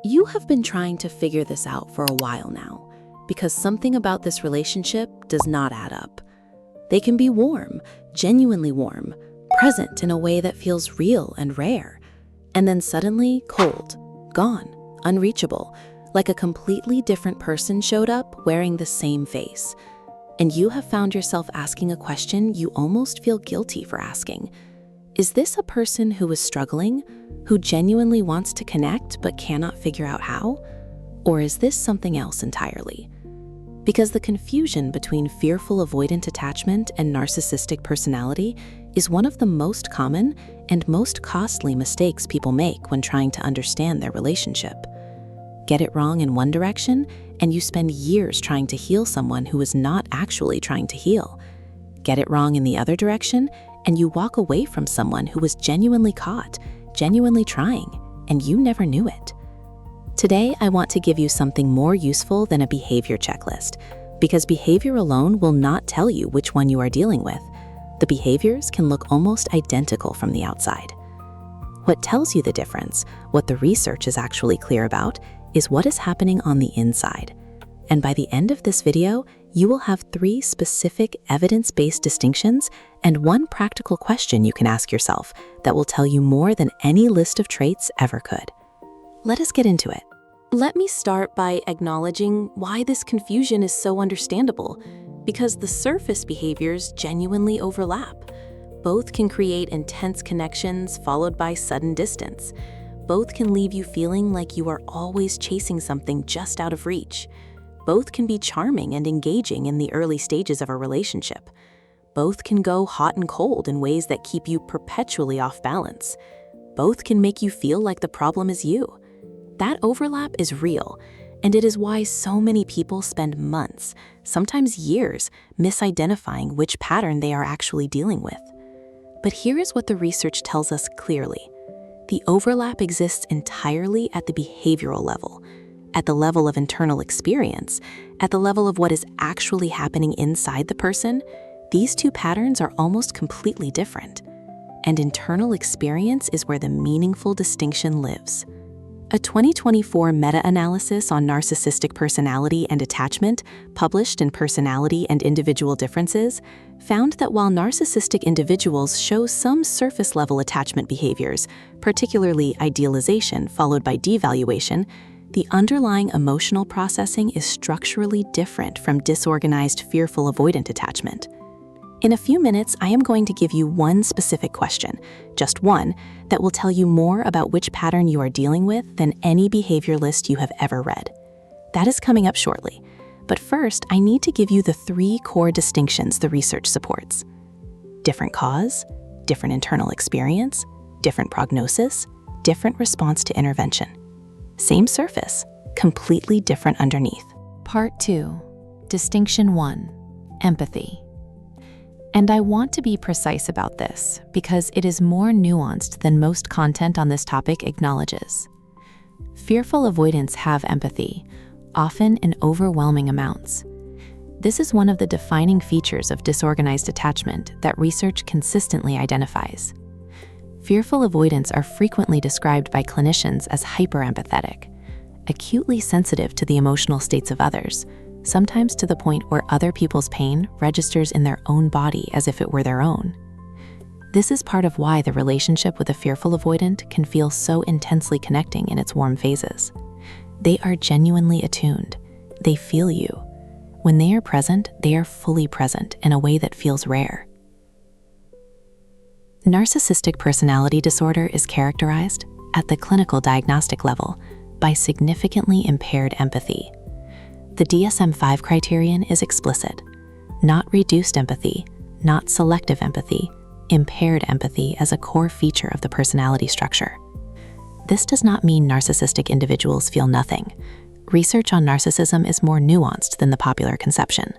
You have been trying to figure this out for a while now, because something about this relationship does not add up. They can be warm, genuinely warm, present in a way that feels real and rare, and then suddenly cold, gone, unreachable, like a completely different person showed up wearing the same face. And you have found yourself asking a question you almost feel guilty for asking. Is this a person who is struggling, who genuinely wants to connect but cannot figure out how? Or is this something else entirely? Because the confusion between fearful avoidant attachment and narcissistic personality is one of the most common and most costly mistakes people make when trying to understand their relationship. Get it wrong in one direction, and you spend years trying to heal someone who is not actually trying to heal. Get it wrong in the other direction, and you walk away from someone who was genuinely caught, genuinely trying, and you never knew it. Today, I want to give you something more useful than a behavior checklist, because behavior alone will not tell you which one you are dealing with. The behaviors can look almost identical from the outside. What tells you the difference, what the research is actually clear about, is what is happening on the inside. And by the end of this video, you will have 3 specific evidence-based distinctions and 1 practical question you can ask yourself that will tell you more than any list of traits ever could. Let us get into it. Let me start by acknowledging why this confusion is so understandable, because the surface behaviors genuinely overlap. Both can create intense connections followed by sudden distance. Both can leave you feeling like you are always chasing something just out of reach. Both can be charming and engaging in the early stages of a relationship. Both can go hot and cold in ways that keep you perpetually off balance. Both can make you feel like the problem is you. That overlap is real, and it is why so many people spend months, sometimes years, misidentifying which pattern they are actually dealing with. But here is what the research tells us clearly. The overlap exists entirely at the behavioral level, at the level of internal experience, at the level of what is actually happening inside the person. These 2 patterns are almost completely different. And internal experience is where the meaningful distinction lives. A 2024 meta-analysis on narcissistic personality and attachment, published in Personality and Individual Differences, found that while narcissistic individuals show some surface-level attachment behaviors, particularly idealization followed by devaluation, the underlying emotional processing is structurally different from disorganized, fearful avoidant attachment. In a few minutes, I am going to give you 1 specific question, just 1, that will tell you more about which pattern you are dealing with than any behavior list you have ever read. That is coming up shortly. But first, I need to give you the 3 core distinctions the research supports. Different cause, different internal experience, different prognosis, different response to intervention. Same surface, completely different underneath. Part 2, Distinction 1, Empathy. And I want to be precise about this because it is more nuanced than most content on this topic acknowledges. Fearful avoidants have empathy, often in overwhelming amounts. This is one of the defining features of disorganized attachment that research consistently identifies. Fearful avoidants are frequently described by clinicians as hyperempathetic, acutely sensitive to the emotional states of others, sometimes to the point where other people's pain registers in their own body as if it were their own. This is part of why the relationship with a fearful avoidant can feel so intensely connecting in its warm phases. They are genuinely attuned. They feel you. When they are present, they are fully present in a way that feels rare. Narcissistic personality disorder is characterized, at the clinical diagnostic level, by significantly impaired empathy. The DSM-5 criterion is explicit: not reduced empathy, not selective empathy, impaired empathy as a core feature of the personality structure. This does not mean narcissistic individuals feel nothing. Research on narcissism is more nuanced than the popular conception.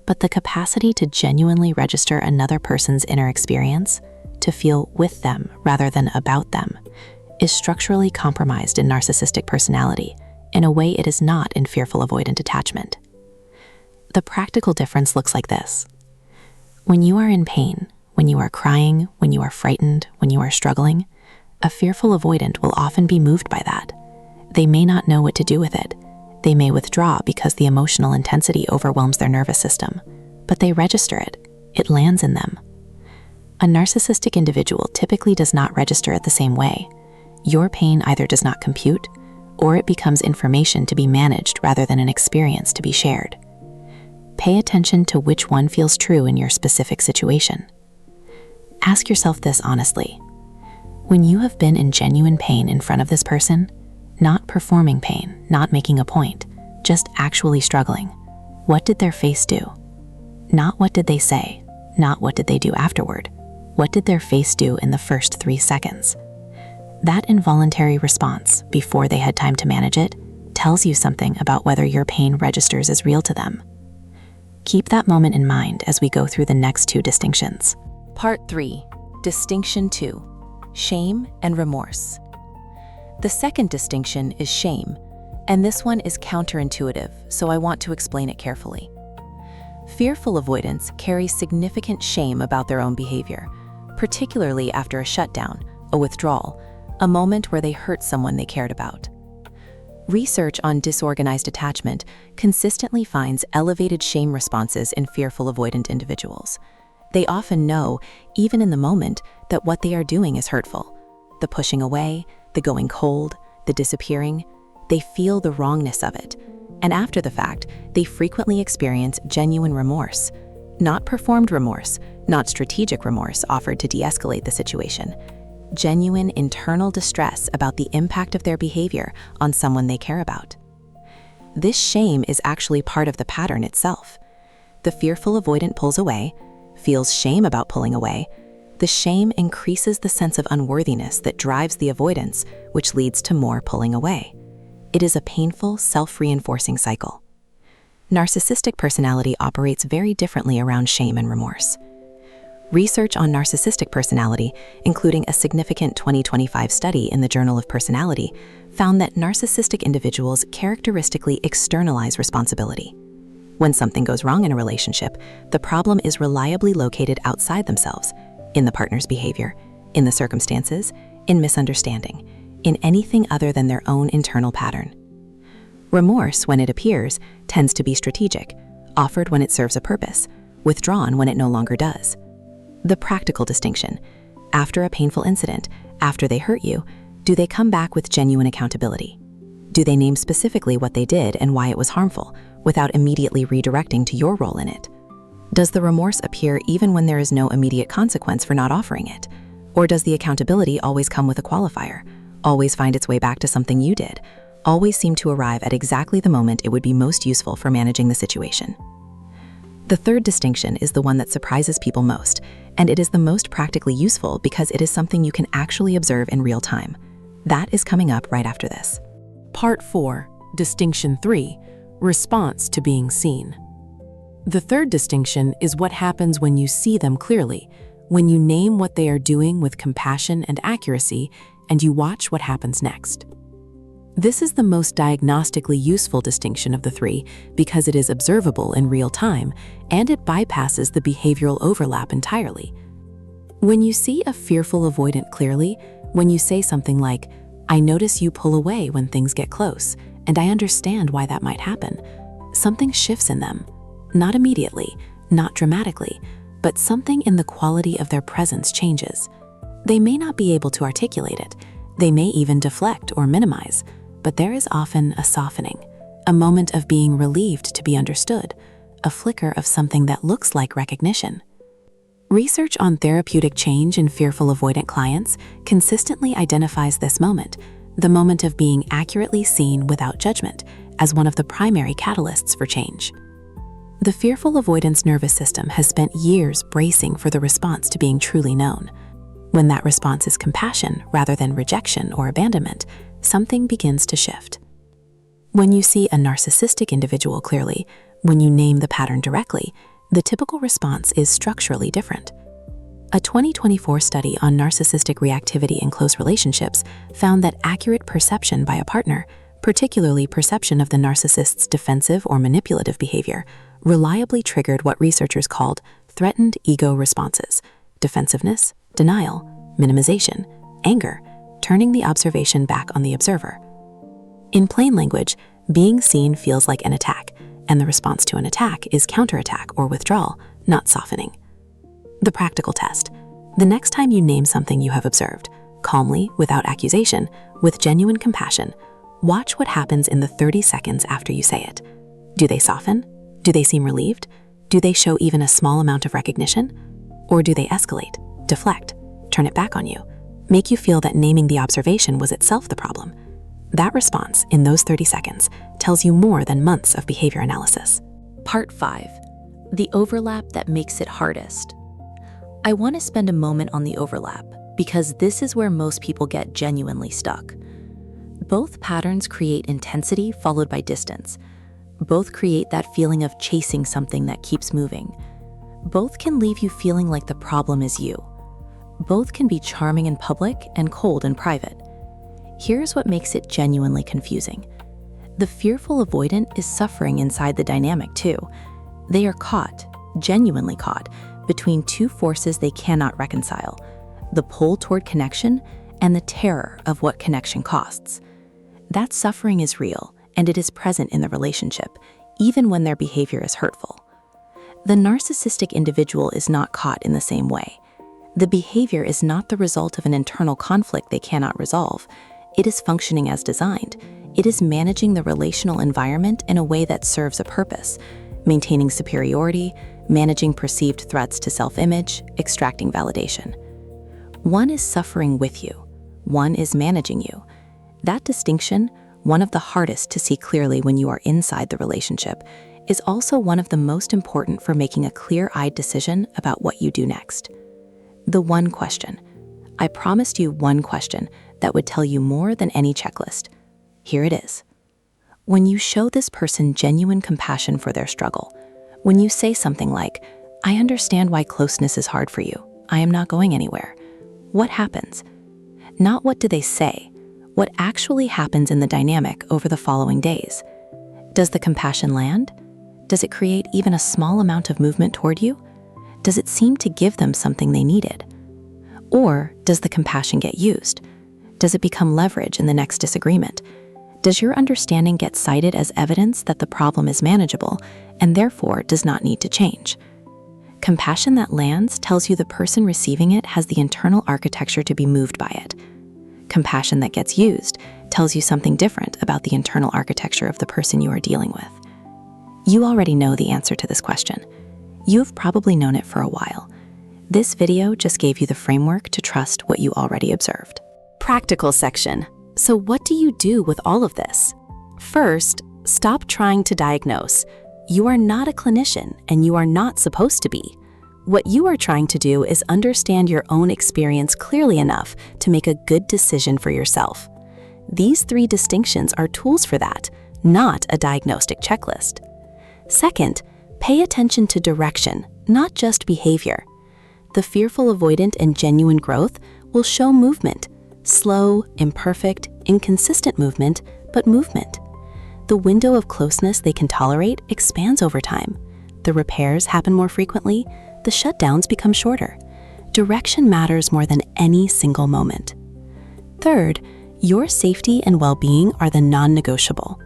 But the capacity to genuinely register another person's inner experience, to feel with them rather than about them, is structurally compromised in narcissistic personality, in a way it is not in fearful avoidant attachment. The practical difference looks like this. When you are in pain, when you are crying, when you are frightened, when you are struggling, a fearful avoidant will often be moved by that. They may not know what to do with it. They may withdraw because the emotional intensity overwhelms their nervous system, but they register it. It lands in them. A narcissistic individual typically does not register it the same way. Your pain either does not compute, or it becomes information to be managed rather than an experience to be shared. Pay attention to which one feels true in your specific situation. Ask yourself this honestly. When you have been in genuine pain in front of this person, not performing pain, not making a point, just actually struggling, what did their face do? Not what did they say, not what did they do afterward. What did their face do in the first 3 seconds? That involuntary response, before they had time to manage it, tells you something about whether your pain registers as real to them. Keep that moment in mind as we go through the next 2 distinctions. Part 3. Distinction 2. Shame and remorse. The second distinction is shame, and this one is counterintuitive, so I want to explain it carefully. Fearful avoidants carry significant shame about their own behavior, particularly after a shutdown, a withdrawal, a moment where they hurt someone they cared about. Research on disorganized attachment consistently finds elevated shame responses in fearful avoidant individuals. They often know, even in the moment, that what they are doing is hurtful. The pushing away, the going cold, the disappearing, they feel the wrongness of it. And after the fact, they frequently experience genuine remorse. Not performed remorse, not strategic remorse offered to de-escalate the situation. Genuine internal distress about the impact of their behavior on someone they care about. This shame is actually part of the pattern itself. The fearful avoidant pulls away, feels shame about pulling away. The shame increases the sense of unworthiness that drives the avoidance, which leads to more pulling away. It is a painful, self-reinforcing cycle. Narcissistic personality operates very differently around shame and remorse. Research on narcissistic personality, including a significant 2025 study in the Journal of Personality, found that narcissistic individuals characteristically externalize responsibility. When something goes wrong in a relationship, the problem is reliably located outside themselves, in the partner's behavior, in the circumstances, in misunderstanding, in anything other than their own internal pattern. Remorse, when it appears, tends to be strategic, offered when it serves a purpose, withdrawn when it no longer does. The practical distinction: after a painful incident, after they hurt you, do they come back with genuine accountability? Do they name specifically what they did and why it was harmful, without immediately redirecting to your role in it? Does the remorse appear even when there is no immediate consequence for not offering it? Or does the accountability always come with a qualifier, always find its way back to something you did, always seem to arrive at exactly the moment it would be most useful for managing the situation? The third distinction is the one that surprises people most, and it is the most practically useful because it is something you can actually observe in real time. That is coming up right after this. Part 4, Distinction 3, Response to being seen. The third distinction is what happens when you see them clearly, when you name what they are doing with compassion and accuracy, and you watch what happens next. This is the most diagnostically useful distinction of the 3 because it is observable in real time and it bypasses the behavioral overlap entirely. When you see a fearful avoidant clearly, when you say something like, "I notice you pull away when things get close, and I understand why that might happen," something shifts in them. Not immediately, not dramatically, but something in the quality of their presence changes. They may not be able to articulate it. They may even deflect or minimize, but there is often a softening, a moment of being relieved to be understood, a flicker of something that looks like recognition. Research on therapeutic change in fearful avoidant clients consistently identifies this moment, the moment of being accurately seen without judgment, as one of the primary catalysts for change. The fearful avoidance nervous system has spent years bracing for the response to being truly known. When that response is compassion rather than rejection or abandonment, something begins to shift. When you see a narcissistic individual clearly, when you name the pattern directly, the typical response is structurally different. A 2024 study on narcissistic reactivity in close relationships found that accurate perception by a partner, particularly perception of the narcissist's defensive or manipulative behavior, reliably triggered what researchers called threatened ego responses: defensiveness, denial, minimization, anger, turning the observation back on the observer. In plain language, being seen feels like an attack, and the response to an attack is counterattack or withdrawal, not softening. The practical test. The next time you name something you have observed, calmly, without accusation, with genuine compassion, watch what happens in the 30 seconds after you say it. Do they soften? Do they seem relieved? Do they show even a small amount of recognition? Or do they escalate, deflect, turn it back on you, make you feel that naming the observation was itself the problem? That response in those 30 seconds tells you more than months of behavior analysis. Part 5. The overlap that makes it hardest. I want to spend a moment on the overlap because this is where most people get genuinely stuck. Both patterns create intensity followed by distance. Both create that feeling of chasing something that keeps moving. Both can leave you feeling like the problem is you. Both can be charming in public and cold in private. Here's what makes it genuinely confusing. The fearful avoidant is suffering inside the dynamic too. They are caught, genuinely caught, between two forces they cannot reconcile: the pull toward connection and the terror of what connection costs. That suffering is real, and it is present in the relationship, even when their behavior is hurtful. The narcissistic individual is not caught in the same way. The behavior is not the result of an internal conflict they cannot resolve. It is functioning as designed. It is managing the relational environment in a way that serves a purpose, maintaining superiority, managing perceived threats to self-image, extracting validation. One is suffering with you. One is managing you. That distinction, one of the hardest to see clearly when you are inside the relationship, is also one of the most important for making a clear-eyed decision about what you do next. The one question. I promised you one question that would tell you more than any checklist. Here it is. When you show this person genuine compassion for their struggle, when you say something like, "I understand why closeness is hard for you. I am not going anywhere," what happens? Not what do they say, what actually happens in the dynamic over the following days. Does the compassion land? Does it create even a small amount of movement toward you? Does it seem to give them something they needed? Or does the compassion get used? Does it become leverage in the next disagreement? Does your understanding get cited as evidence that the problem is manageable and therefore does not need to change? Compassion that lands tells you the person receiving it has the internal architecture to be moved by it. Compassion that gets used tells you something different about the internal architecture of the person you are dealing with. You already know the answer to this question. You've probably known it for a while. This video just gave you the framework to trust what you already observed. Practical section. So what do you do with all of this? First, stop trying to diagnose. You are not a clinician and you are not supposed to be. What you are trying to do is understand your own experience clearly enough to make a good decision for yourself. These 3 distinctions are tools for that, not a diagnostic checklist. Second, pay attention to direction, not just behavior. The fearful avoidant and genuine growth will show movement, slow, imperfect, inconsistent movement, but movement. The window of closeness they can tolerate expands over time. The repairs happen more frequently, the shutdowns become shorter. Direction matters more than any single moment. Third, your safety and well-being are the non-negotiable.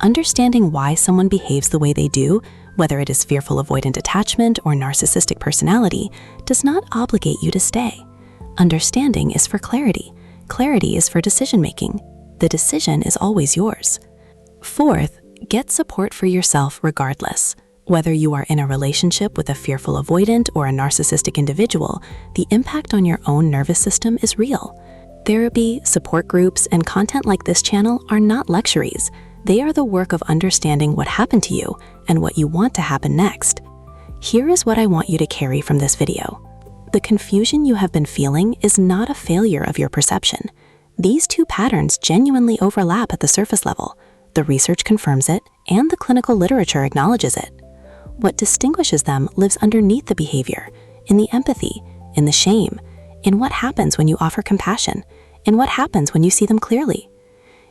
Understanding why someone behaves the way they do, whether it is fearful avoidant attachment or narcissistic personality, does not obligate you to stay. Understanding is for clarity. Clarity is for decision-making. The decision is always yours. Fourth, get support for yourself regardless. Whether you are in a relationship with a fearful avoidant or a narcissistic individual, the impact on your own nervous system is real. Therapy, support groups, and content like this channel are not luxuries. They are the work of understanding what happened to you and what you want to happen next. Here is what I want you to carry from this video. The confusion you have been feeling is not a failure of your perception. These 2 patterns genuinely overlap at the surface level. The research confirms it, and the clinical literature acknowledges it. What distinguishes them lives underneath the behavior, in the empathy, in the shame, in what happens when you offer compassion, in what happens when you see them clearly.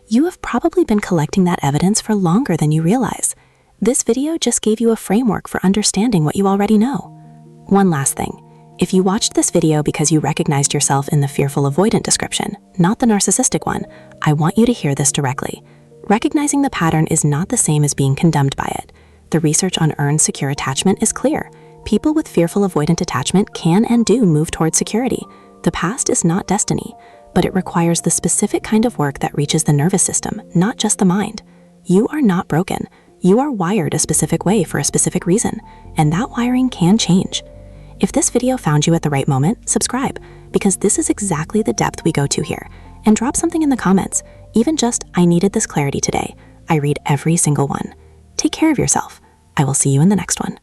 You have probably been collecting that evidence for longer than you realize. This video just gave you a framework for understanding what you already know. One last thing. If you watched this video because you recognized yourself in the fearful avoidant description, not the narcissistic one, I want you to hear this directly. Recognizing the pattern is not the same as being condemned by it. The research on earned secure attachment is clear. People with fearful avoidant attachment can and do move towards security. The past is not destiny, but it requires the specific kind of work that reaches the nervous system, not just the mind. You are not broken. You are wired a specific way for a specific reason, and that wiring can change. If this video found you at the right moment, subscribe, because this is exactly the depth we go to here. And drop something in the comments, even just, "I needed this clarity today." I read every single one. Take care of yourself. I will see you in the next one.